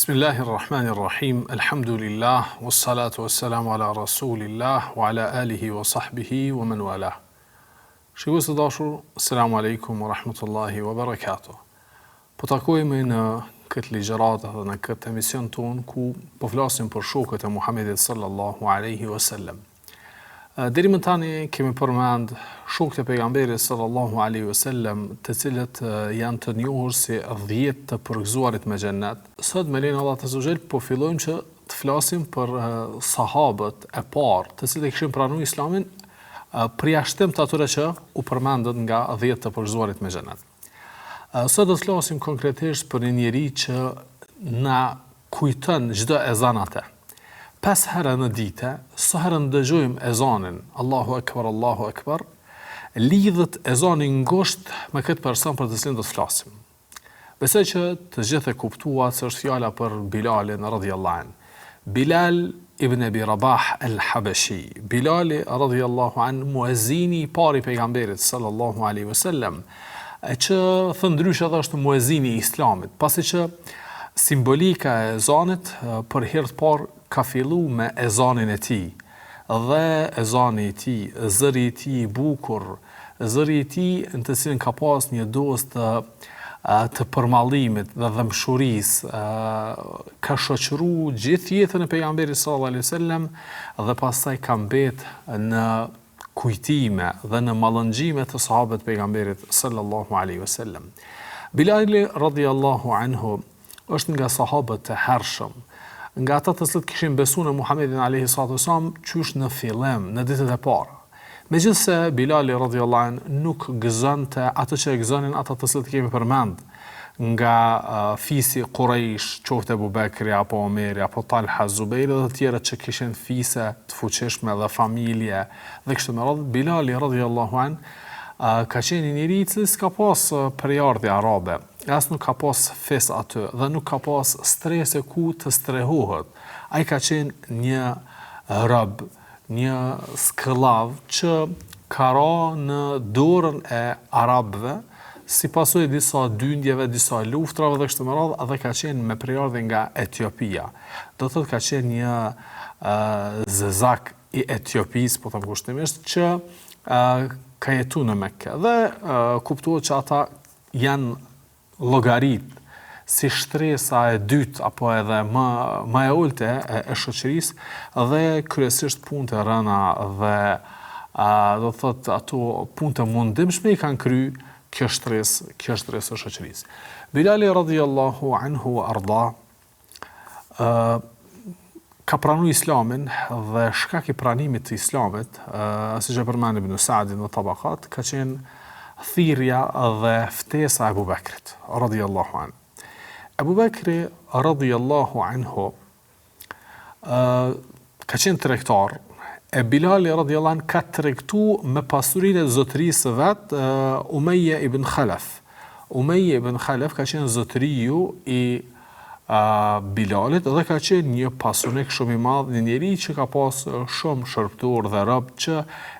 Bismillahirrahmanirrahim, alhamdulillah, wassalatu wassalamu ala rasulillah, wa ala alihi wa sahbihi wa man walah. Shikues të dashur, assalamu alaikum wa rahmatullahi wa barakatuh. Po takojmë në këtë ligjërat dhe në këtë emision ton ku po flasim për shokët e Muhamedit sallallahu alaihi wasallam. Deri më tani kemi përmend shokët e pejgamberit sallallahu alaihi wasallam, të cilët janë të njohur si 10 të përgëzuarit me xhennet. Sot me lenin Allah azza wa jall po fillojmë që të flasim për sahabët e parë, të cilët kishin pranuar Islamin përjashtim të atyre që u përmendën nga 10 të përgëzuarit me xhennet. Sot do të flasim konkretisht për një njeri që na kujton çdo ezanate. 5 herë në dite, sa herë ndëgjojmë ezanin, Allahu Akbar, lidhet ezani ngusht me këtë person për të cilin do të flasim. Besoj që të gjithë e kuptuat se është fjala për Bilalin radhiyallahu anhu. Bilal ibn Abi Rabah al-Habashi. Bilali radhiyallahu anhu, muezini i parë i pejgamberit sallallahu alaihi wasallam, që thëndryshe edhe është muezini i Islamit, pasi që simbolika e ezanit për herë të parë ka fillu me ezanin e tij, dhe ezani i tij, zëri i tij i bukur, zëri i tij në të cilin ka pas një dozë të përmallimit dhe dëmshurisë, ka shoqëruar gjithë jetën e pejgamberit sallallahu alaihi wasallam dhe pastaj ka mbetë në kujtime dhe në mallëngjime të sahabët pejgamberit sallallahu alaihi wasallam. Bilali radhiyallahu anhu është nga sahabët e hershëm, nga ata të cilët kishin besuar në Muhamedit alayhi salatu wasallam qysh në fillim, në ditët e para. Megjithse Bilali radhiyallahu anhu nuk gëzonte ato që gëzonin ata të cilët kemi përmend, nga fisi Quraysh, qoftë Abu Bekri apo Omeri apo Talha, Zubairi dhe të tjerët që kishin fise të fuqishme dhe familje dhe kështu me radhë. Bilali radhiyallahu anhu ka qenë njëri i cili s'ka pas përjardhje arabe, as nuk ka pas fes aty dhe nuk ka pas strese ku të strehohet. Ai ka qenë një rob, një skllav që ka ra në dorën e arabëve, si pasojë disa dyndjeve, disa luftrave dhe kështu me radhë, dhe ka qenë me përjardhje nga Etiopia. Do të thotë ka qenë një zezak i Etiopisë, po them kushtimisht, që ka jetu në Mekke dhe kuptohet që ata janë llogarit si shtresa e dytë apo edhe më e ulët e shoqërisë dhe kryesisht punë të rëna dhe do të thotë ato punë të mundimshme i kanë kryer kjo shtresë e shoqërisë. Bilali radhiyallahu anhu arda ka pranuar Islamin dhe shkak i pranimit të Islamit, siç e përmend Ibn Sa'd në Tabaqat, ka qenë thirrja dhe ftesa e Abu Bekrit radhiyallahu anhu. Abu Bekri radhiyallahu anhu ka qenë tregtar, e Bilali radhiyallahu anhu ka tregtuar me pasurinë e zotërisë së vet Umayya ibn Khalaf. Umayya ibn Khalaf ka qenë zotëriu i Bilalit dhe ka qenë një pasunik shumë i madh, një njeri që ka pas shumë shërbëtor dhe rob që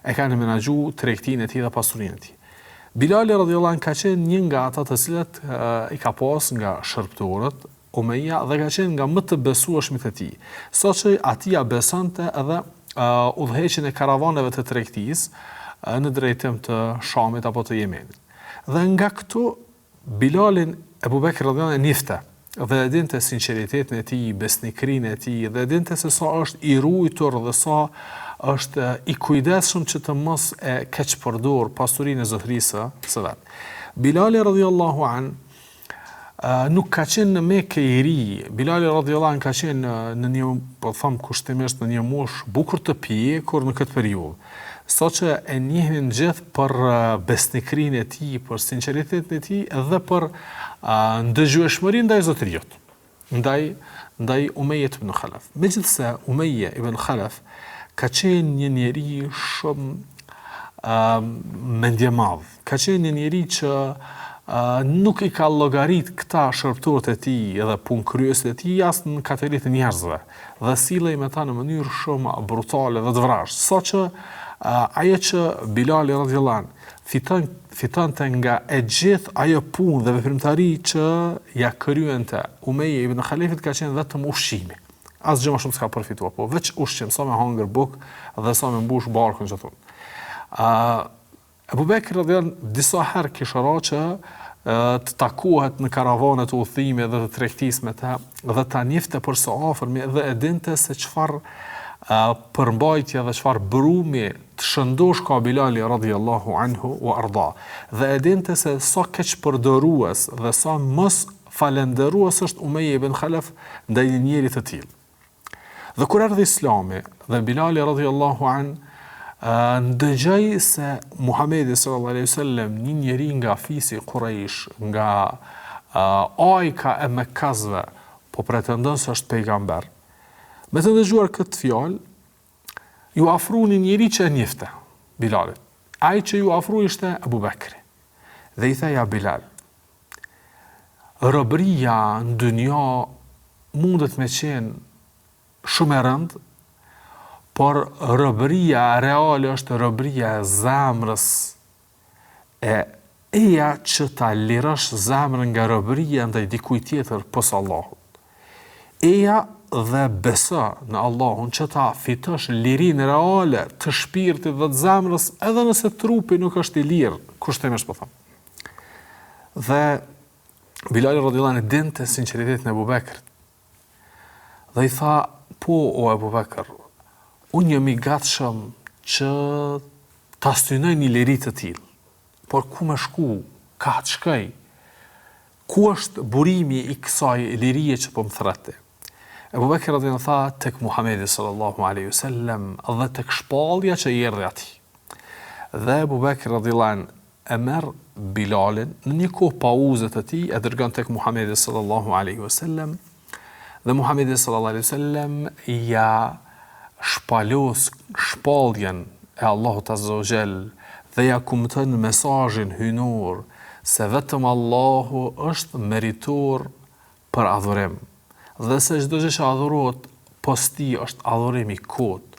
e kanë menaxhuar tregtinë e tij dhe pasurinë e tij. Bilali radhiyallahu anhu ka qenë një nga ata të cilët i ka pas nga shërbëtorët Umayya dhe ka qenë nga më të besueshmit e tij. Saqë ati ja besonte edhe udhëheqjen e karavaneve të tregtisë në drejtim të Shamit apo të Yemenit. Dhe nga këtu Bilalin Abu Bekr radhiyallahu anhu nifte dhe e dinte sinqeritetin e tij, besnikrinë e tij, dhe e dinte se sa është i ruajtur dhe sa është i kujdesshëm që të mos e keq përdor pasurinë e zotërisë së vet. Bilali radhiyallahu anhu nuk ka qenë në Mekë i ri. Bilali radhiyallahu anhu ka qenë në një, po them kushtimisht, në një moshë bukur të pjekur në këtë periudhë. Saqë e njihnin gjithë për besnikrinë e tij, për sinqeritetin e tij dhe për ndëgjueshmërinë ndaj zotërisë, ndaj Umayya ibn Khalaf. Megjithse Umayya ibn Khalaf ka qenë një njeri shumë mendjemadh, ka qenë një njeri që nuk i ka llogarit këta shërbëtorët e tij dhe punëkryesët e tij as në kategoritë e njerëzve dhe sillej me ta në mënyrë shumë brutale dhe të vrasë, saqë ajo që Bilali radhiyallahu anhu fitonte nga e gjithë ajo punë dhe veprimtari që ja kryente Umeje ibn Khalefit ka qenë vetëm ushqimi. Asgjë më shumë s'ka përfituar, po veç ushqim, sa me hangër bukë dhe sa me mbush barkun që thonë. Ebu Bekri radhiyallahu anhu disa herë kishte që të takohet në karavanet e udhëtimit dhe të tregtisë me të dhe ta njefte për së afërmi dhe e dinte se çfarë përmbajtje dhe çfarë brumi të shëndosh ka Bilali radhiyallahu anhu wa arda. Dhe e dinte se sa keq përdorues dhe sa mos falenderues është Umeje ibn Khalaf ndaj një njeri të tillë. Dhe kur erdhi Islami dhe Bilali radhiyallahu anhu ndëgjoj se Muhamedi sallallahu alaihi wasallam, një njeri nga fisi Quraysh, nga ajka e Mekkasve, po pretendon se është pejgamber. Me të dëgjuar këtë fjalë, ju afru një njeri që e njefte Bilalit. Ai që ju afru ishte Abu Bekri. Dhe i tha ja Bilal, robëria në dynja mundet me qenë shumë e rëndë, por robëria reale është robëria e zemrës, eja që ta lirësh zemrën nga robëria ndaj dikujt tjetër posa Allahut. Eja dhe beso në Allahun që ta fitosh lirinë reale të shpirtit dhe të zemrës, edhe nëse trupi nuk është i lirë, kushtimisht po them. Dhe Bilali radhiyallahu anhu dinte sinqeritetin e Abu Bekrit. Dhe i tha, po o Abu Bekr, unë jam i gatshëm që ta synoj një liri të tillë. Por ku më shku? Ka të shkoj? Ku është burimi i kësaj lirie që po më thret? Abu Bekri radhiyallahu tha tek Muhamedi sallallahu alaihi wasallam dhe tek shpallja që i erdhi atij. Dhe Abu Bekri radhiyallahu e merr Bilalin në një kohë pauze të tij, e dërgon tek Muhamedi sallallahu alaihi wasallam dhe Muhamedi sallallahu alaihi wasallam ja shpalos shpalljen e Allahut azza wa jall dhe ja kumton mesazhin hynor se vetëm Allahu është meritor për adhurim dhe se çdo gjë që adhurohet posti është adhurim i kot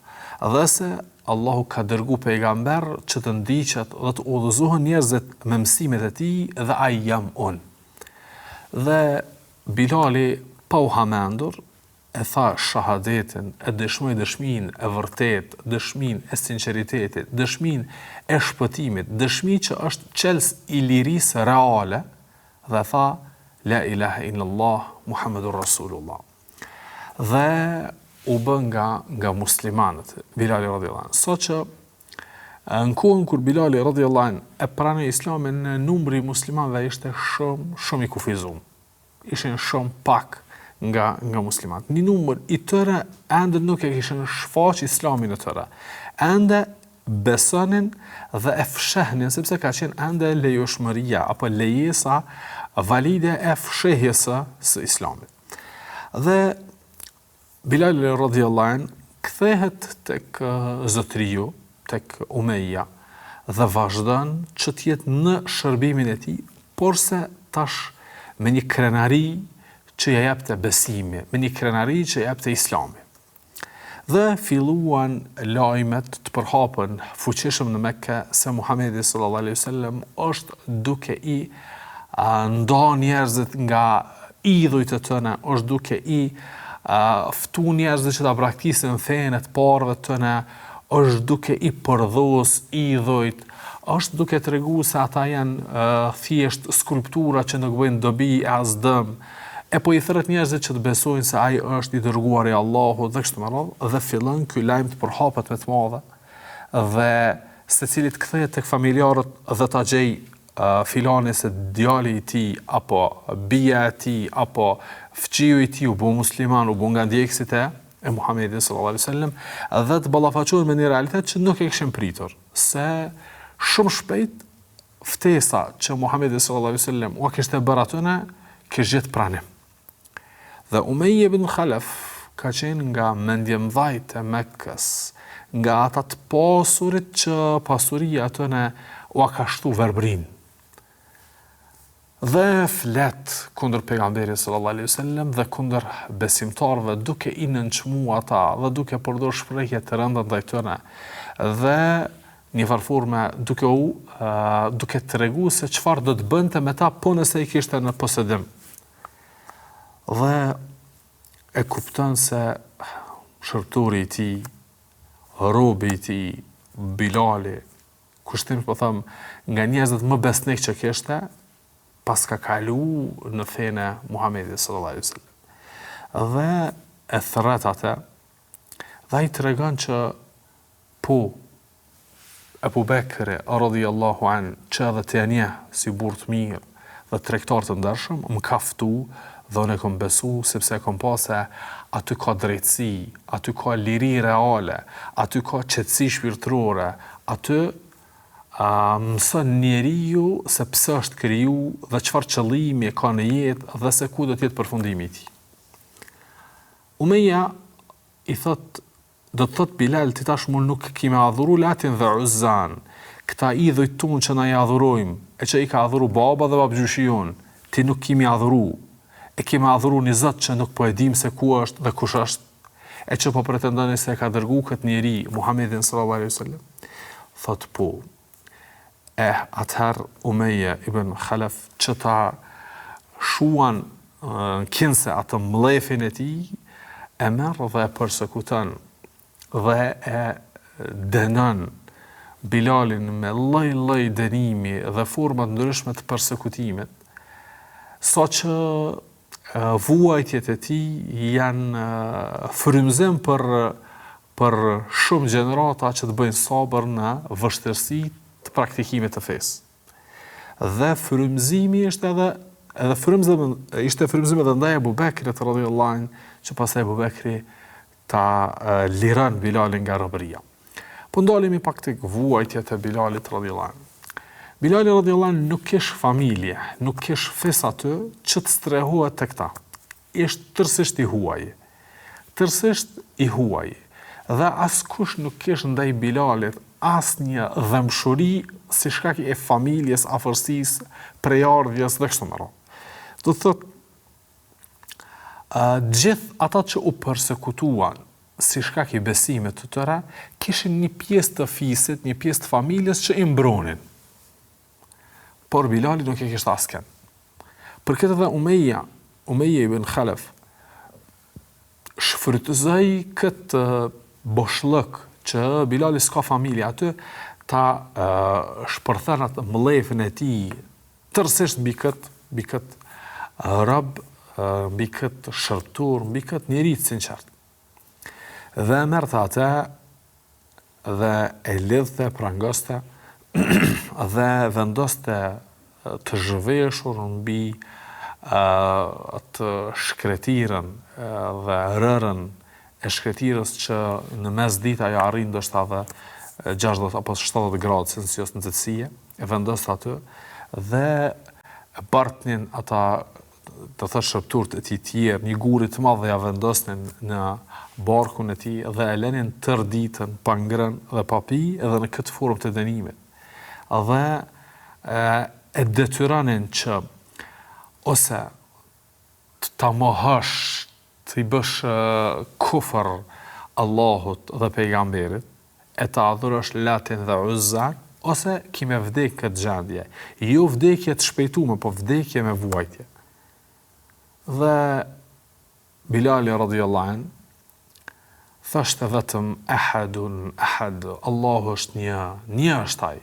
dhe se Allahu ka dërgu pejgamber që të ndiqet dhe të udhëzohen njerëzit me mësimet e tij dhe ai jam unë. Dhe Bilali pa u hamendur e tha shahadetin, e dëshmoj dëshminë e vërtet, dëshminë e sinqeritetit, dëshminë e shpëtimit, dëshmi që është qels i lirisë reale, dhe tha, la ilaha illallah, Muhammedur Rasulullah. Dhe u bën nga muslimanët, Bilali radhiyallahu anhu. Sot që në kohën kur Bilali radhiyallahu anhu e pranoi Islamin, numri i muslimanëve ishte shumë i kufizuar. Ishin shumë pak nga muslimanët. Një numër i tëre ende nuk e kishin shfaq Islamin e tëre. Ende besonin dhe e fshehnin, sepse ka qenë ende lejoshmëria apo lejesa valide e fshehjes së Islamit. Dhe Bilal radhiyallahu anhu kthehet tek zotriu, tek Umeja dhe vazhdon që të jetë në shërbimin e tij, porse tash me një krenari që ja jepte besimi, me një krenari që ja jepte Islami. Dhe filluan lajmet të përhapën fuqishëm në Mekke se Muhamedi sallallahu alaihi wasallam është duke i nda njerëzit nga idhujt e tëne, është duke i ftu njerëzit që ta praktisin fenë të parëve të tëne, është duke i përdhos idhujt, është duke tregu se ata janë thjesht skulptura që nuk bëjnë dobi e as dëm, e po i thret njerëzit që të besojnë se ai është i dërguari i Allahut dhe kështu me radhë, dhe fillon ky lajm të përhapet me të madhe, dhe secili të kthehet tek familjarët dhe ta gjej filani se djali i tij apo bija e tij apo fëqiu i tij u bë musliman, u bë nga ndjekësit e Muhamedit sallallahu alaihi wasallam, dhe të ballafaqohet me një realitet që nuk e kishin pritur, se shumë shpejt ftesa që Muhamedi sallallahu alaihi wasallam u kishte bërë atyne kishte gjetë pranim. Dhe Umeje ibn Khalaf ka qenë nga mendjemdhajt e Mekkës, nga ata të pasurit që pasuria atyne u ka shtu verbrin. dhe flet kundër pejgamberit sallallahu alaihi wasallam dhe kundër besimtarëve duke i nënçmuar ata dhe duke përdorur shprehje të rënda ndaj tyre dhe një farforme duke treguar se çfarë do të bënte me ta po nëse i kishte në posedim. Dhe e kupton se shërpturi i tij, robi i tij, Bilali, kushtim po them nga njerëzit më besnik që kishte, pas ka kalu në fenë e Muhamedit sallallahu alaihi wasallam. Dhe e thret atë, dhe ai tregon që po Abu Bekri radhiyallahu an, që edhe të janë si burr të mirë dhe tregtar të ndershëm, më ka ftu dhe unë e kom besu, sepse kom pa se aty ka drejtësi, aty ka liri reale, aty ka qetësi shpirtërore, aty mëson njeriu se pse është kriju dhe çfarë qëllimi e ka në jetë dhe se ku do të jetë përfundimi i tij. Umeja i thot, do të thot Bilal, ti tashmë nuk kime adhuru Latin dhe Uzzan, këta idhujt tunë që na i adhurojmë, e që i ka adhuru baba dhe babgjyshi jonë, ti nuk kime adhuru, e kime adhuru një zot që nuk po e dim se ku është dhe kush është, e që po pretendoni se ka dërgu këtë njeri, Muhammedin sallallahu alaihi wasallam. Thot po, atëherë Umeja ibn Khalaf që ta shuan kinse atë mlefin e tij, e merr dhe e përsekuton dhe e dënon Bilalin me lloj-lloj dënimi dhe forma të ndryshme të përsekutimit, saqë vuajtjet e tij janë frymëzim për shumë gjenerata që të bëjnë sabër në vështirësi të praktikimit të fesë. Dhe frymëzimi ishte edhe frymëzim edhe ndaj Abu Bekrit radhiyallahu anhu, që pastaj Abu Bekri ta liron Bilalin nga robëria. Po ndalemi pak tek vuajtjet e Bilalit radhiyallahu anhu. Bilali radhiyallahu anhu nuk kish familje, nuk kish fes aty që të strehohet tek ta. Ishte tërësisht i huaj. Tërësisht i huaj. Dhe askush nuk kish ndaj Bilalit asnjë dhëmshuri si shkak e familjes, afërsisë, prejardhjes dhe kështu me radhë. Do të thotë gjithë ata që u përsekutuan si shkak i besimit të tyre, kishin një pjesë të fisit, një pjesë të familjes që i mbronin. Por Bilali nuk e kishte asken. Për këtë dhe Umeja ibn Khalaf shfrytëzoi këtë boshllëk që Bilali s'ka familje aty, ta shpërthen atë mlefin e tij tërësisht mbi këtë rob, mbi këtë shërptur, mbi këtë njeri të sinqert. Dhe merrte atë dhe e lidhte, prangoste dhe vendoste të zhveshur mbi atë shkretirën dhe rërën e shkretirës që në mes dita ajo arrin ndoshta edhe 60 apo 70 gradë Celsius në nxehtësie, e vendoste aty dhe bartnin ata të thë shërpturët e tij tjerë, një guri të madh dhe ja vendosnin në barkun e tij dhe e lenin tër ditën pa ngrënë dhe pa pi edhe në këtë formë të dënimit. Dhe e detyronin që ose ta mohosh, të i bësh kufër Allahut dhe pejgamberit, e ta adhurosh Latin dhe Uzzan, ose kime vdek këtë gjendje. Jo vdekje të shpejtume, po vdekje me vuajtje. Dhe Bilali radhiyallahu anhu thashte vetëm ahad, Allahu është një është ai,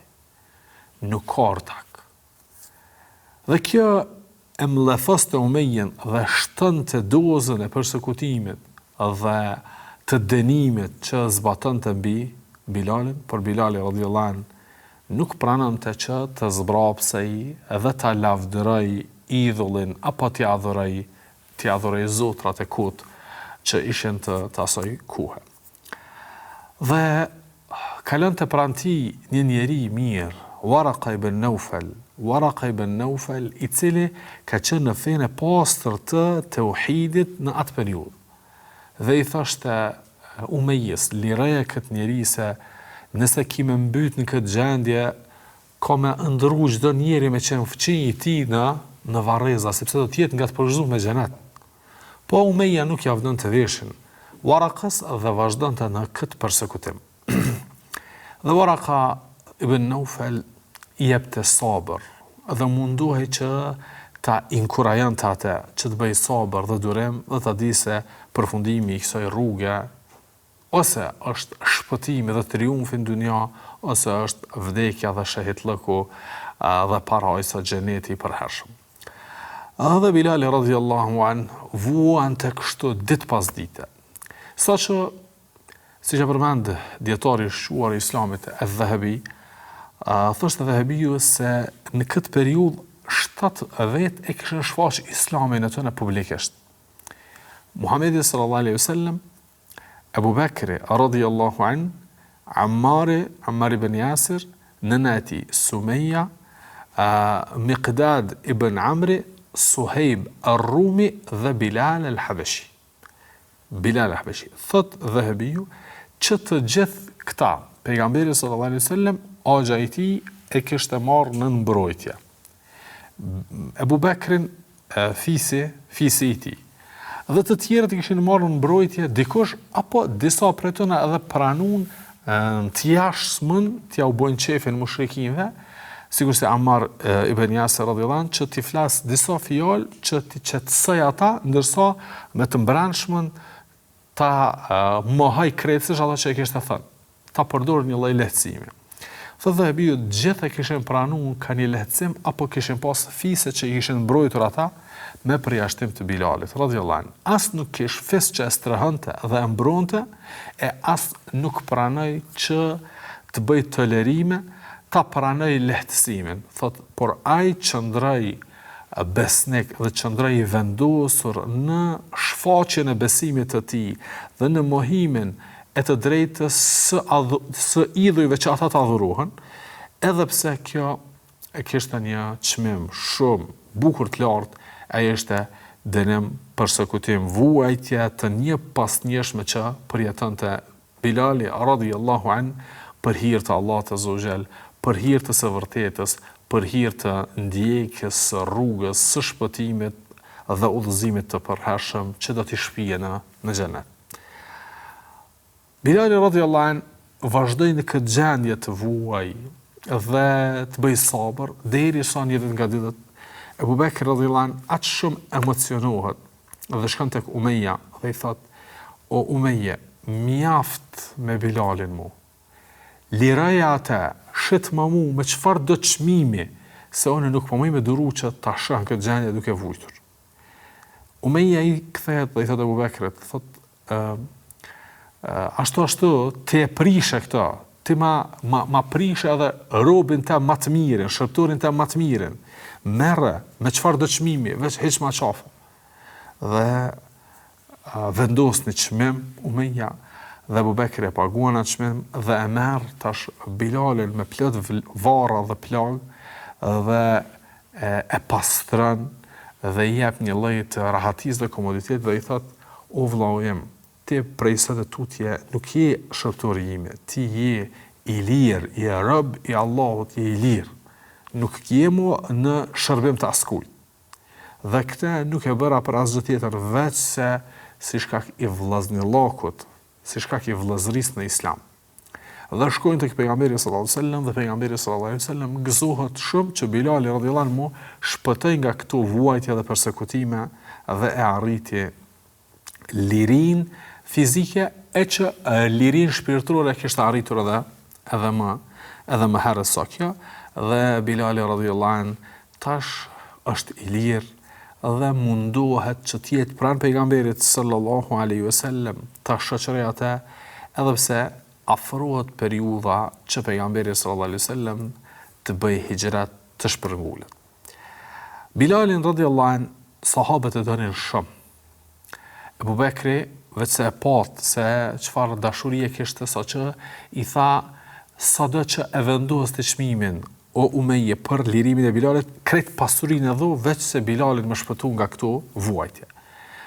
nuk ka ortak. Dhe kjo e mlefoste Umejen dhe shtënte dozën e përsekutimit dhe të dënimit që zbatonte mbi Bilalin, por Bilali radhiyallahu anhu nuk pranonte që të zbrapsej dhe ta lavdëroj idhullin apo t'i adhuroj zotrat e kot që ishin të asoj kuhe. Dhe kalonte pranë tij një njeri mirë, Waraka ibn Naufal, i cili ka qenë në fenë e pastër të tauhidit në atë periudhë. Dhe i thoshte Umejjes, lireje këtë njeri se nëse kime mbyt në këtë gjendje, ka me ndëru çdo njeri me qenë fëqinj i tij në në varreza, sepse do të jetë nga të përgjigjur me xhenet. Po Umeja nuk ja vënë të veshin Warakas dhe vazhdonte në këtë përsekutim. Dhe Waraka ibn Naufal i jepte sabër dhe munduhej që ta inkurajonte atë që të bëj sabër dhe durim dhe ta di se përfundimi i kësaj rruge ose është shpëtimi dhe triumfi në dunja, ose është vdekja dhe shahidllëku dhe parajsa xheneti i përhershëm. Dhe Bilali radhiyallahu an vuan të kështu ditë pas dite. Saqë, si që përmend djetari i shquar i Islamit Adh-Dhahabi, thoshte Dhahabiu se në këtë periudhë 7 vetë e kishin shfaq Islamin aty në publikisht. Muhamedi sallallahu alaihi wasallam, Abu Bakri radhiyallahu an, Ammar ibn Yasir, nëna e tij Sumeja, Miqdad ibn Amri, Suhejb ar-Rumi dhe Bilal al-Habashi. Bilal al-Habashi. Thot Dhahabiu që të gjithë këta, pejgamberi sallallahu alaihi wasallam, agja i tij e kishte marrë në mbrojtje. Abu Bakrin fisi i tij. Dhe të tjerët i kishin marrë në mbrojtje dikush apo disa prej tyre edhe pranuan të jashtëmën t'ja u bojnë qefin mushrikinëve, sikur se Ammar ibn Yasir radhiyallahu anhu, që t'i flas disa fjalë që t'i qetësoj ata, ndërsa me të mbrëmshmen ta mohoj krejtësisht ato që e kishte thënë. Ta përdor një lloj lehtësimi. Thotë Dhahabiu, gjithë kishin pranuar ka një lehtësim apo kishin pas fise që i kishin mbrojtur ata me përjashtim të Bilalit radhiyallahu anhu. As nuk kish fis që e strehonte dhe e mbronte, e as nuk pranoi që të bëj tolerime, ta pranoi lehtësimin. Thotë, por ai qëndroi besnik dhe qëndroi i vendosur në shfaqjen e besimit të tij dhe në mohimin e të drejtës së idhujve që ata të adhurohen, edhe pse kjo e kishte një çmim shumë bukur të lartë, ai ishte dënim, përsekutim, vuajtje të një pas njëshme që përjetonte Bilali radhiyallahu an për hir të Allahut azza wa jall, për hir të së vërtetës, për hir të ndjekjes së rrugës së shpëtimit dhe udhëzimit të përhershëm që do t'i shpije në xhenet. Bilali radhiyallahu an vazhdoi në këtë gjendje të vuaj dhe të bëj sabër derisa një ditë nga ditët Abu Bakr radhiyallahu an aq shumë emocionohet dhe shkon tek Umeja dhe i thot: "O Umeje, mjaft me Bilalin mu. Liraja atë, shit më mu me çfarë do çmimi, se unë nuk po më me duru që ta shoh këtë gjendje duke vujtur." Umeja i kthehet dhe i thot Abu Bakrit, thot: ashtu ti e prishe këto, ti ma prishe edhe robin të më të mirën, shërtorin të më të mirën, merre me çfarë do çmimi, veç hiç ma qafë. Dhe vendos një çmim Umeja dhe Abu Bakri e paguan atë çmim dhe e merr tash Bilalin me plot varra dhe plag dhe e pastron dhe i jep një lloj të rahatisë dhe komoditetit dhe i thot: "O vllau im, ti prej sot e tutje nuk je shërtori ime, ti je i lirë, je rob i Allahut, je i lirë. Nuk je mu në shërbim të askujt." Dhe këtë nuk e bëra për asgjë tjetër veç se si shkak i vllaznillakut, si shkak i vëllazërisë në Islam. Dhe shkojnë tek pejgamberi sallallahu alajhi wasallam dhe pejgamberi sallallahu alajhi wasallam gëzohet shumë që Bilali radhiyallahu anhu shpëtoi nga këto vuajtje dhe persekutime dhe e arriti lirin fizike e që lirin shpirtërore kishte arritur edhe më herët sa kjo, dhe Bilali radhiyallahu anhu tash është i lirë dhe mundohet që të jetë pranë pejgamberit sallallahu alaihi wasallam, ta shoqëroj atë, edhe pse afrohet periudha që pejgamberi sallallahu alaihi wasallam të bëjë hijrat të shpërngulët. Bilalin radhiyallahu anhu sahabët e donin shumë. Abu Bakri vetë e pat se çfarë dashurie kishte, saqë i tha sado që e vendos të çmimin o Umeje për lirimin e Bilalit, krejt pasurinë e dhu, veç se Bilalin më shpëtu nga këto vuajtje.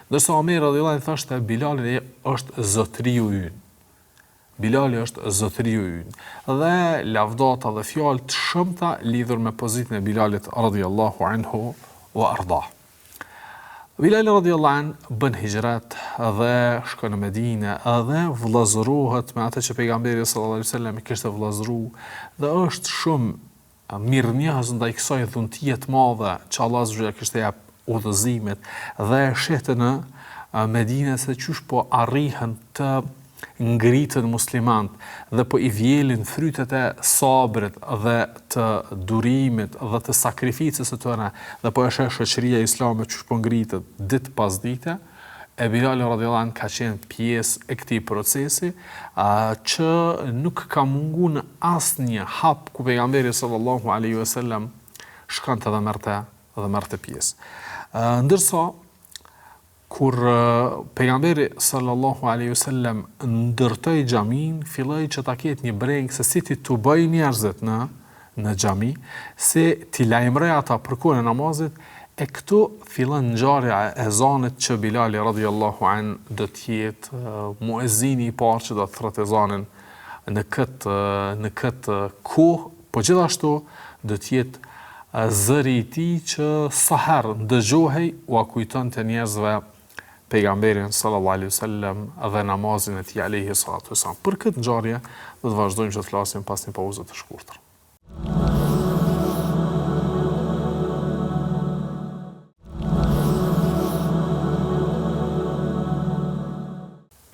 Ndërsa Omer radhiyallahu anhu thoshte Bilali është zotriu ynë. Bilali është zotriu ynë. Dhe lavdata dhe fjalë të shumta lidhur me pozitën e Bilalit radhiyallahu anhu wa ardah. Bilal radiallahu an bën hijrat dhe shkon në Medinë dhe vëllazërohet me atë që pejgamberi sallallahu alaihi wasallam i kishte vëllazëruar dhe është shumë mirënjohës ndaj kësaj dhuntie të madhe që Allah subhanahu kishte jap udhëzimet dhe shehte në Medinë se çush po arrihen të ngritën muslimanët dhe po i vjelin frytet e sabrit dhe të durimit dhe të sakrificës së tyre dhe po e sheh shoqëria islame që po ngritet ditë pas dite, e Bilal radhiyallahu anhu ka qenë pjesë e këtij procesi që nuk ka munguar në asnjë hap ku pejgamberi sallallahu alaihi wasallam shkonte dhe merrte pjesë. Ndërsa kur pejgamberi sallallahu alaihi wasallam ndërtoi xhamin, filloi që ta ketë një brengë se si ti tu bëj njerëzit në xhami, se ti lajmëroj ata për kohën e namazit, e këtu fillon ngjarja e ezanit që Bilali radhiyallahu an do të jetë muezini i parë që do të thret ezanin në këtë kohë, po gjithashtu do të jetë zëri i tij që sa herë dëgjohej u kujtonte njerëzve pejgamberin sallallahu alaihi wasallam dhe namazin e tij alayhi salatu wasallam. Për këtë ngjarje do të vazhdojmë të flasim pas një pauze të shkurtër.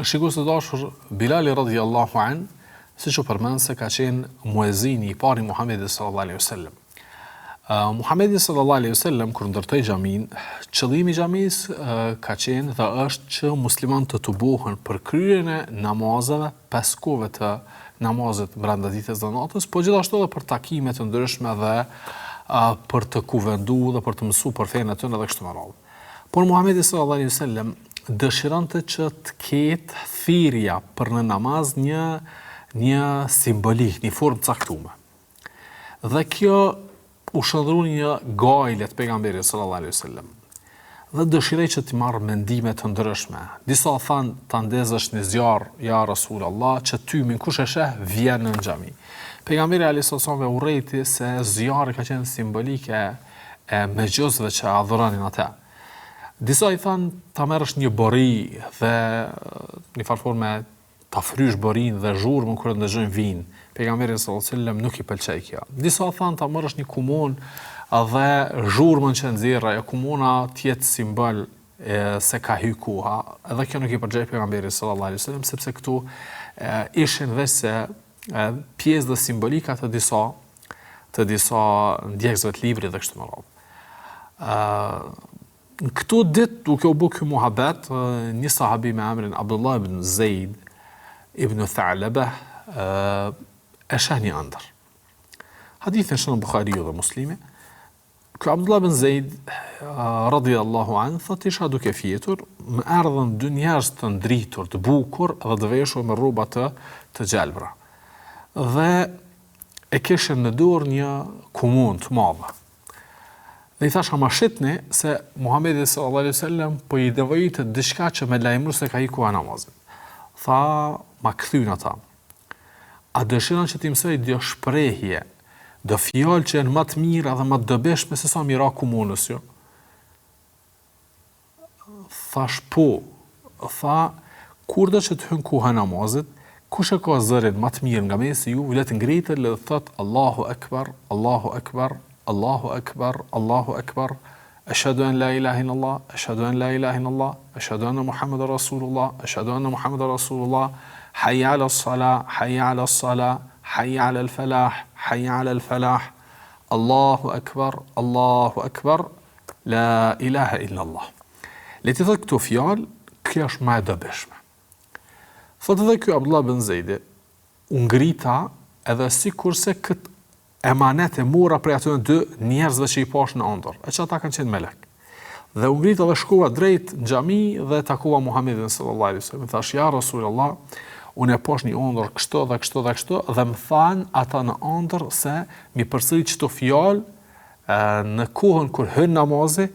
Shikues të dashur, Bilali radhiyallahu an, siç u përmend se ka qenë muezini i parë i Muhamedit sallallahu alaihi wasallam. Muhamedi sallallahu alaihi wasallam kur ndërtoi xhamin, qëllimi i xhamisë ka qenë dhe është që muslimanët të tubohen për kryerjen e namazeve pas kohëve të namazit brenda ditës dhe natës, po gjithashtu edhe për takime të ndryshme dhe për të kuvenduar dhe për të mësuar për fenë e tyre dhe kështu me radhë. Por Muhamedi sallallahu alaihi wasallam dëshironte që të ketë thirrja për në namaz një simbolik, një formë caktuar. Dhe kjo u shndrua një gajle të pejgamberit sallallahu alaihi wasallam. Dhe dëshiroj që të marr mendime të ndryshme. Disa thanë ta ndezësh në zjarr, ja Rasulullah, që ty min kush e sheh vjen në xhami. Pejgamberi alaihi wasallam urrejti se zjarri ka qenë simbolike e mëxhosëve që adhuronin atë. Disa i thanë ta merresh një bori dhe në farforme ta frysh borin dhe zhurmën kur ndëgjojnë vin. Pejgamberi sallallahu alaihi wasallam nuk i pëlqej kjo. Disa thanë ta marrësh një kumun dhe zhurmën që nxjerrë, e kumuna të jetë simbol se ka hy koha. Edhe kjo nuk i pëlqej pejgamberit sallallahu alaihi wasallam sepse këtu ishin vetë pjesë dhe simbolika të disa ndjekësve të librit dhe kështu me radhë. Në këto ditë duke u bë ky muhabet, një sahabi me emrin Abdullah ibn Zeid ibn Tha'laba e sheh një ëndër. Hadithin shënon Buhariu dhe Muslimi. Ky Abdullah ibn Zeid radhiyallahu anhu thotë isha duke fjetur, më erdhën dy njerëz të ndritur, të bukur dhe të veshur me rroba të gjelbra. Dhe e kishin në dorë një kumun të madhe. Dhe i thash ama shitni se Muhamedi sallallahu alaihi wasallam po i devojitet diçka që me lajmëru se ka iku namazin. Tha, ma kthyn ata. A dëshiron që ti mësoj dy shprehje, do fjalë që janë më të mira dhe më të dobishme se sa mira komunës jo? Thash po. Tha, kur do që të hyn koha namazit, kush e ka zërin më të mirë nga mesi ju, le të ngritet dhe thot Allahu akbar, Allahu akbar, Allahu akbar, Allahu akbar, ashhadu an la ilaha illallah, ashhadu an la ilaha illallah, ashhadu anna Muhammadar Rasulullah, ashhadu anna Muhammadar Rasulullah, hayya 'ala as-salah, hayya 'ala as-salah, hayya 'ala al-falah, hayya 'ala al-falah, Allahu akbar, la ilaha illallah. Le të thotë këto fjalë, kjo është më e dobishme. Thotë edhe ky Abdullah ibn Zeid, u ngrita edhe sikurse këtë emanet e mora prej atyre dy njerëzve që i pash në ëndër, e që ata kanë qenë melek. Dhe u ngrita dhe shkova drejt në xhami dhe takova Muhamedit sallallahu alaihi wasallam. Thash ja Rasulullah, unë e pash një ëndër kështu dhe kështu dhe kështu dhe më thanë ata në ëndër se mi përsërit çto fjalë në kohën kur hyn namazi,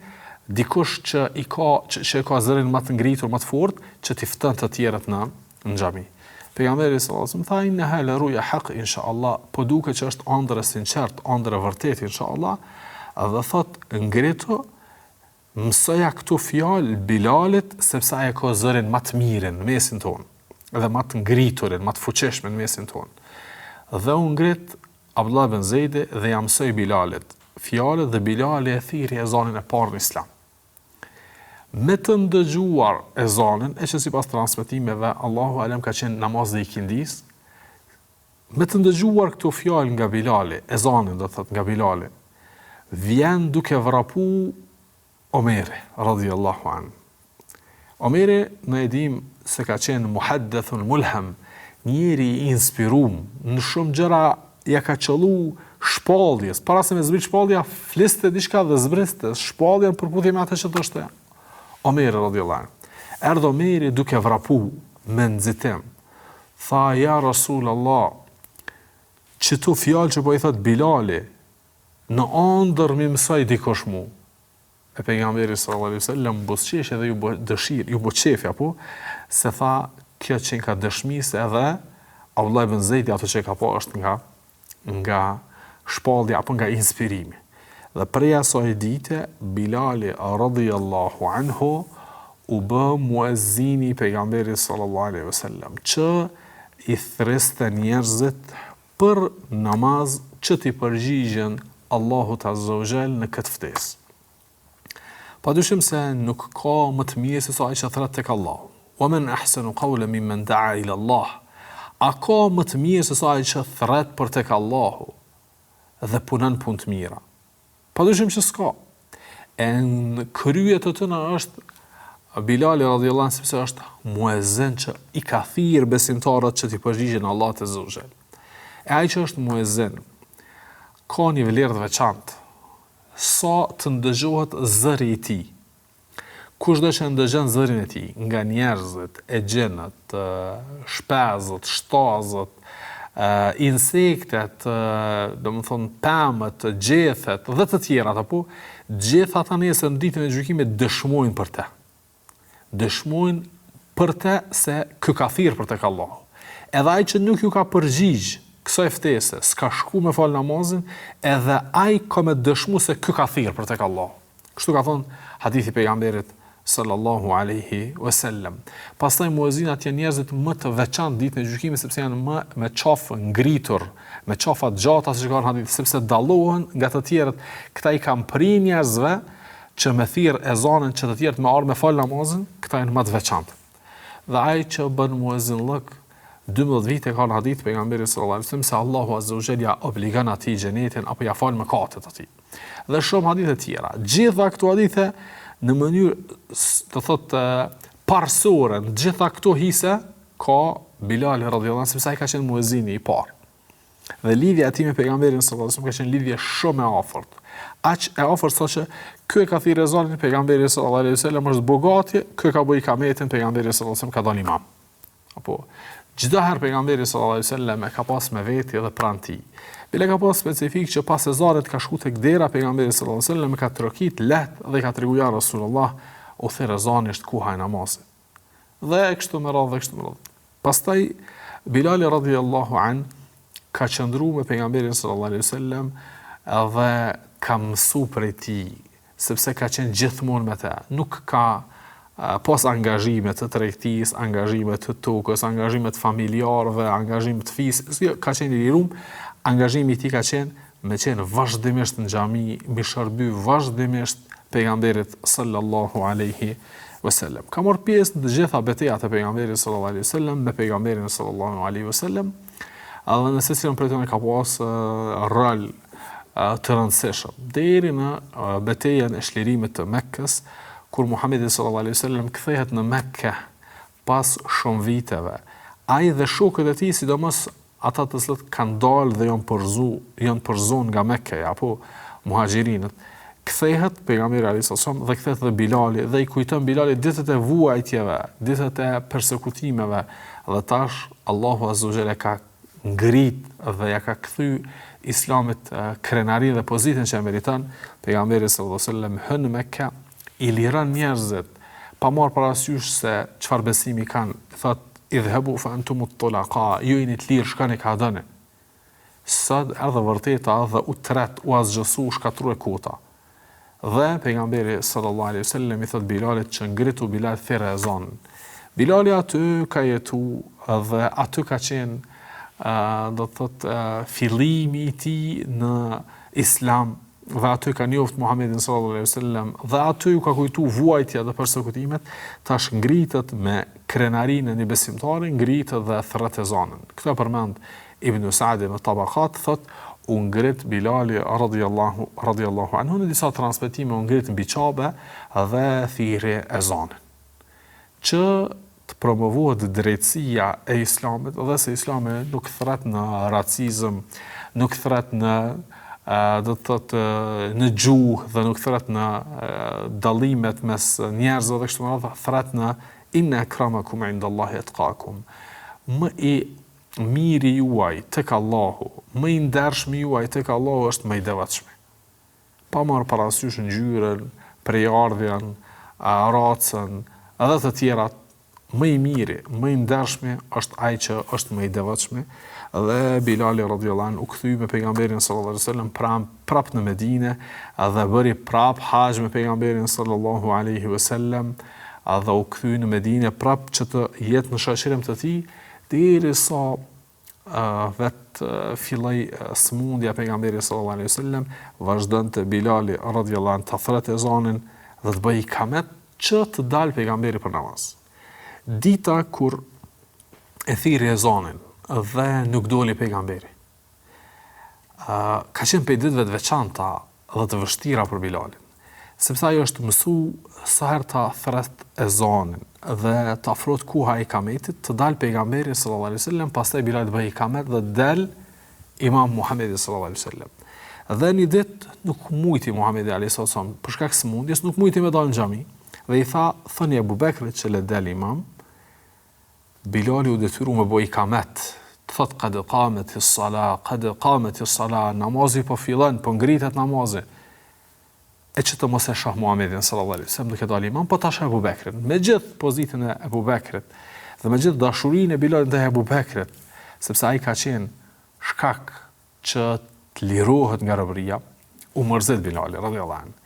dikush që ka zërin më të ngritur, më të fortë, që t'i fton të tjerët në xhami. Pejgamberi sallallahu alaihi wasallam tha inna la ruya haq inshallah, po duket që është ëndër e sinqert, ëndër e vërtet inshallah, dhe thot ngritu mësoja këtu fjalë Bilalit sepse ai ka zërin më të mirën në mesin tonë, edhe më të ngriturin, më të fuqishëm në mesin tonë. Dhe u ngrit Abdullah ibn Zeidi dhe ja mësoi Bilalit fjalët dhe Bilali e thiri ezanin e parë në Islam. Me të ndëgjuar ezanin, e që sipas transmetimeve Allahu alem ka qenë namaz dhe ikindis, me të ndëgjuar këto fjalë nga Bilali, ezanin do thot nga Bilali, vjen duke vrapu Omeri radhiyallahu anhu. Omeri në edhim se ka qenë muhaddethun mulham, njeri i inspirum, në shumë gjëra ja ka qëllu shpalljes, para se me zbrit shpallja, fliste diçka dhe zbriste shpalljen për puthje me atë që të është Omeri radhiyallahu anhu. Erdhë Omeri duke vrapu me nxitim. Tha, ja Rasul Allah, që tu fjalë që po i thot Bilali, në ëndër mi mësoj dikush mu. E pejgamberi sallallahu alaihi wasallam buzëqeshë dhe ju bë dëshirë, ju bë qefi apo se tha kjo që ka dëshmi se edhe Abdullah ibn Zeidi ato që ka po është nga shpallja apo nga inspirimi. Dhe prej asaj dite Bilali radhiyallahu anhu u bë muezzini i pejgamberit sallallahu alaihi wasallam që i thriste njerëzit për namaz që t'i përgjigjen Allahut azza wa jall në këtë ftesë. Padyshim se nuk ka më të mirë se sa ai që thret tek Allahu. Wa man ahsanu qawlan mimman da'a ila Allah. A ka më të mirë se sa ai që thret për tek Allahu dhe punon punë të mira. Padyshim që s'ka. E në krye të tëna është Bilali radhiyallahu anhu sepse është muezzin që i ka thirr besimtarët që t'i përgjigjen Allahut azza wa jall. E ai që është muezzin ka një vlerë të veçantë. Sa të ndëgjohet zëri i tij. Kushdo që ndëgjon zërin e tij, nga njerëzit, e gjenët, shpezët, shtazët, insektet, domethënë pemët, gjethet dhe të tjerat apo gjithë ata nesër në ditën e gjykimit dëshmojnë për të. Dëshmojnë për të se ky ka thirr për tek Allahu. Edhe ai që nuk ju ka përgjigj kësaj ftese, s'ka shku me fal namazin, edhe ai ka me dëshmu se ky ka thirr për tek Allahu. Kështu ka thonë hadithi pejgamberit sallallahu alaihi wasallam. Pastaj muezinat janë njerëzit më të veçantë ditën e gjykimit sepse janë më me qafë ngritur, me qafa të gjata siç ka hadith, sepse dallohen nga të tjerët. Këta i kanë prirë njerëzve që me thirr ezanin që të tjerët me ardh me fal namazin, këta janë më të veçantë. Dhe ai që bën muezinllëk 12 vite ka në hadith pejgamberit sallallahu alaihi wasallam se Allahu azza wa jalla ja obligon atij xhenetin apo ja fal mëkatet atij. Dhe shumë hadithe tjera. Gjitha këto hadithe në mënyrë të thotë parsore, në gjitha këto hise ka Bilali radhiyallahu anhu sepse ai ka qenë muezini i parë. Dhe lidhja e tij me pejgamberin sallallahu alaihi wasallam ka qenë lidhje shumë e afërt. Aq e afërt sa që ky e ka thirrë ezanin pejgamberit sallallahu alaihi wasallam është bogati, ky ka bëj kametin pejgamberit sallallahu alaihi wasallam ka dhënë imam. Apo çdo herë pejgamberi sallallahu alaihi wasallam e ka pas me veti edhe pranë tij. Bile ka pas specifik që pas ezarit ka shku tek dera pejgamberi sallallahu alaihi wasallam ka trokit lehtë dhe ka treguar ja Rasulullah u thirr ezani është koha e namazit. Dhe kështu me radhë. Pastaj Bilali radhiyallahu an ka qëndruar me pejgamberin sallallahu alaihi wasallam dhe ka mësuar prej tij sepse ka qenë gjithmonë me të. Nuk ka pas angazhime të tregtisë, angazhime të tokës, angazhime të familjarëve, angazhime të fisë, ka qenë i lirum, angazhimi i tij ka qenë me qenë vazhdimisht në xhami, me shërby vazhdimisht pejgamberit sallallahu alaihi wasallam. Ka marrë pjesë në të gjitha betejat e pejgamberit sallallahu alaihi wasallam, me pejgamberin sallallahu alaihi wasallam, edhe në secilën prej tyre ka pas rol të rëndësishëm, deri në betejën e çlirimit të Mekkës, kur Muhamedi sallallahu alaihi wasallam kthehet në Mekë pas shumë viteve. Ai dhe shokët e tij, sidomos ata të cilët kanë dalë dhe janë përzuar nga Mekë apo muhaxhirinët, kthehet pejgamberi alaihi wasallam dhe kthehet dhe Bilali dhe i kujton Bilali ditët e vuajtjeve, ditët e persekutimeve dhe tash Allahu azza wa jalla ka ngrit dhe ja ka kthy Islamit krenarin dhe pozitën që e meriton. Pejgamberi sallallahu alaihi wasallam hyn në Mekë, i liron njerëzit pa marrë parasysh se çfarë besimi kanë. Thot idhhabu fa antum at-tulaqa, ju jeni të lirë, shkoni ka dënë. Sot edhe vërteta dhe u tret, u azgjësu, shkatrua kota. Dhe pejgamberi sallallahu alaihi wasallam i thot Bilalit që ngritu Bilal thirrë ezanin. Bilali aty ka jetu dhe aty ka qenë do të thot fillimi i tij në Islam dhe aty ka njoftë Muhamedit sallallahu alaihi wasallam dhe aty u ka kujtu vuajtja dhe persekutimet, tash ngritet me krenarinë e një besimtari, ngritet dhe thret ezanin. Këtë përmend Ibn Sa'd në Tabaqat, thot u ngrit Bilali radhiyallahu anhu, në disa transmetime u ngrit mbi çabe dhe thirrje ezanin. Që të promovohet drejtësia e Islamit dhe se Islami nuk thret në racizëm, nuk thret në do të thotë në gjuhë dhe nuk thret në dallimet mes njerëzve dhe kështu me radhë, thret në inna akramakum indallahi atqakum. Më i miri juaj tek Allahu, më i ndershëm juaj tek Allahu është më i devotshëm. Pa marrë parasysh ngjyrën, prejardhjen, racën, edhe të tjerat, më i miri, më i ndershmi është ai që është më i devotshëm. Dhe Bilali radhiyallahu anhu u kthye me pejgamberin sallallahu alaihi wasallam prap në Medinë dhe bëri prap haxh me pejgamberin sallallahu alaihi wasallam dhe u kthye në Medinë prap që të jetë në shoqërim të tij derisa filloi smundja pejgamberit sallallahu alaihi wasallam, vazhdonte Bilali radhiyallahu anhu të thret ezanin dhe të bëj ikamet që të dalë pejgamberi për namaz. Dita kur e thirrë ezanin dhe nuk doli pejgamberi. Ka qenë për ditëve të veçanta dhe të vështira për Bilalin, sepse ajo është mësu sa herë ta thret ezanin dhe të afrohet koha e ikametit, të dalë pejgamberi sallallahu alaihi wasallam, pastaj Bilal të bëj ikamet dhe del Imam Muhamedi sallallahu alaihi wasallam. Dhe një ditë nuk mujti Muhamedi alaihi wasallam për shkak të smundjes, nuk mujti me dalë në xhami dhe i tha, thoni Abu Bekrit që le del imam. Bilali u detyru me boj ikamet, të thot qad qamatis sala, namazi po fillon, po ngritet namazi. E që të mos e shah Muhamedit sallallahu alaihi wasallam duke dalë imam, po ta shah Abu Bekrin, me gjithë pozitën e Abu Bekrit dhe me gjithë dashurinë e Bilalit ndaj Abu Bekrit, sepse ai ka qenë shkak që të lirohet nga robëria, u mërzit Bilali radhiyallahu anhu,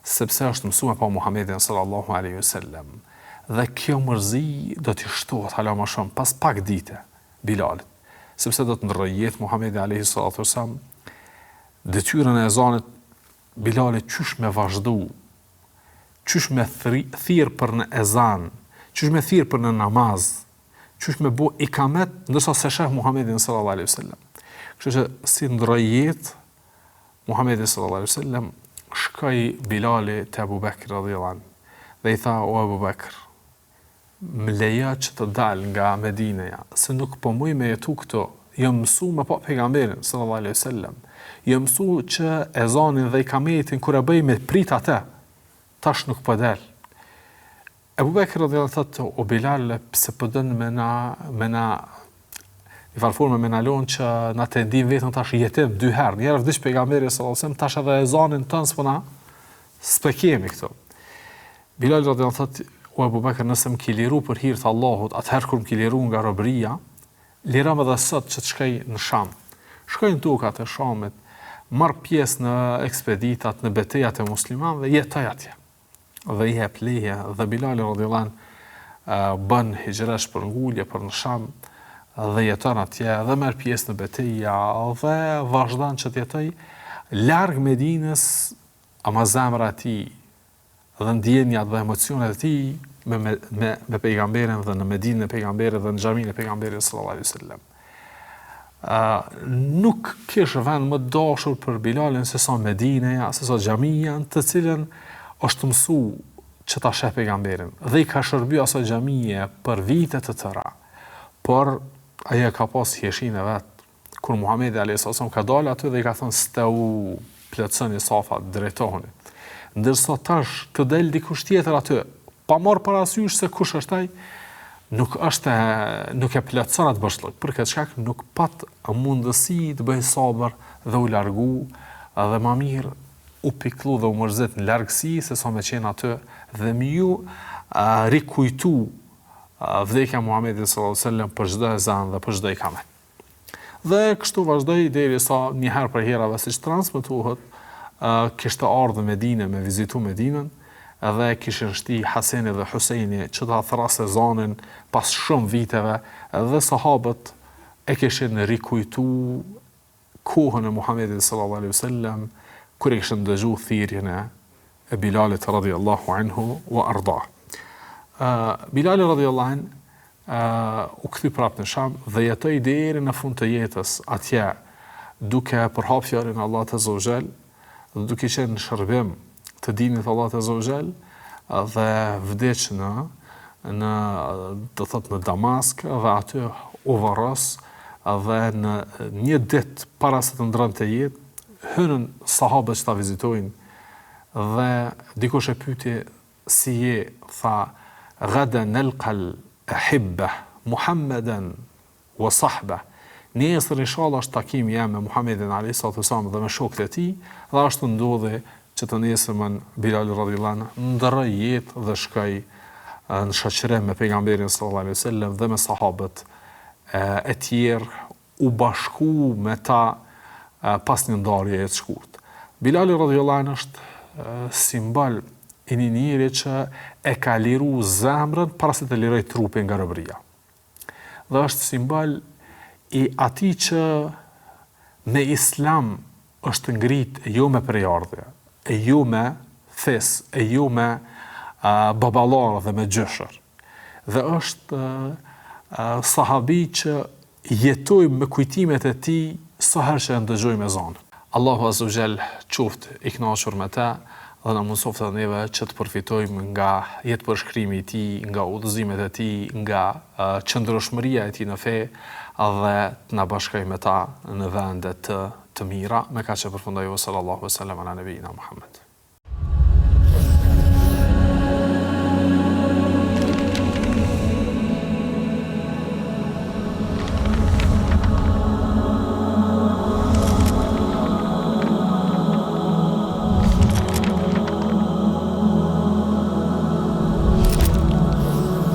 sepse është mësuar pa Muhamedit sallallahu alaihi wasallam. Dhe kjo mërzi do t'i shtohet hala më shumë pas pak dite Bilalit, sepse do të ndrojë jetë Muhamedi alayhi salatu wasallam. Detyrën e ezanit Bilalit qysh me vazhdu, qysh me thirr për në ezan, qysh me thirr për në namaz, qysh me bo ikamet ndërsa se sheh Muhamedin sallallahu alaihi wasallam. Kështu që si ndrojë jetë Muhamedi sallallahu alaihi wasallam, shkoi Bilali te Abu Bekr radhiyallahu anhu dhe i tha, o Abu Bekr, më leja që të dal nga Medineja, se nuk po muj me jetu këto, jam mësu me pa pejgamberin sallallahu alaihi wasallam, jam mësu që ezanin dhe ikametin kur e bëj me prit atë, tash nuk po del. Abu Bekr radhiyallahu anhu thotë, o Bilal, pse po don me na i farforme me na lon që na të ndim vetëm tash jetim dy herë, një herë vdiq pejgamberi sallallahu alaihi wasallam, tash edhe ezanin tën s'po kemi këto. Bilal radhiyallahu anhu thotë, o Abu Bekr, nëse më ki liru për hir të Allahut, atëherë kur më ki liru nga robëria, liram edhe sot që të shkoj në Sham. Shkoj në tokat e Shamit, marr pjesë në ekspeditat, në betejat e muslimanëve, jetoj atje. Dhe i jep leje, dhe Bilal radhiyallahu anhu bën hijresh për ngulje për në Sham, dhe jeton atje, dhe merr pjesë në beteja, dhe vazhdon që të jetoj larg Medinës, ama zemra e tij dhe ndjenjat dhe emocionet e tij me pejgamberin dhe në Medinë e pejgamberit dhe në xhaminë e pejgamberit sallallahu alaihi wasallam. Nuk kish vend më dashur për Bilalin se sa Medineja, se sa xhamia, të cilën është mësu që ta sheh pejgamberin dhe i ka shërbyer asaj xhamie për vite të tëra. Por ai ka pas heshin e vet kur Muhamedi alayhis salam ka dalë aty dhe i ka thënë stau, plotësoni safat, drejtohuni. Ndërsa tash të del dikush tjetër aty, pa marrë parasysh se kush është ai, nuk e plotëson atë bashkëllog, për këtë shkak nuk pat mundësi të bëj sabër dhe u largu, dhe më mirë u piklu dhe u mërzit në largësi se sa me qenë aty dhe më ju rikujtu vdekja Muhamedit sallallahu alaihi wasallam për çdo ezan dhe për çdo ikamet. Dhe kështu vazhdoi derisa një herë për herave siç transmetohet kishte ardhur në Medinë me vizitu Medinën, edhe kishin shti Haseni dhe Husejni që ta thrasë ezanin pas shumë viteve, dhe sahabët e kishin rikujtu kohën e Muhamedit sallallahu alaihi wasallam kur e kishin dëgjuar thirrjen e Bilalit radhiyallahu anhu wa arda. Bilali radhiyallahu anhu u kthy prapë në Sham dhe jetoi deri në fund të jetës atje, duke përhap fjalën e Allahut azza wa jall, duke qenë në shërbim të dinit të Allahut azza wa jall, dhe vdeq në do thot në Damask, dhe aty u varros, dhe në një ditë para se të ndronte jetë, hynën sahabët që ta vizitojnë, dhe dikush e pyeti si je, tha gadan nalqal ahibba Muhammeden wa sahbah. Nesër inshallah është takimi jam me Muhamedit alayhi salatu wasallam dhe me shokët e tij, dhe ashtu ndodhi që të nesërmën Bilal radhiyallahu anhu ndroi jetë dhe shkoi në shoqërim me pejgamberin sallallahu alaihi wasallam dhe me sahabët e tjerë, u bashku me ta pas një ndarje të shkurtër. Bilal radhiyallahu anhu është simbol i një njeri që e ka liru zemrën para se të liroj trupin nga robëria. Dhe është simbol i atij që me Islam është ngrit jo me prejardhje, e jo me thes, e jo me baballar dhe me gjëshër. Dhe është sahabi që jetoj me kujtimet e tij sa herë që ndëgjojmë ezanin. Allahu azza wa jall qoftë i kënaqur me ta dhe na mësoft edhe neve që të përfitojmë nga jetëpërshkrimi i tij, nga udhëzimet e tij, nga qëndrueshmëria e tij në fe, dhe të na bashkojë me ta në vende të mira. Me kaq që përfundoj, sallallahu alaihi wasallam ala nabiyina Muhammad.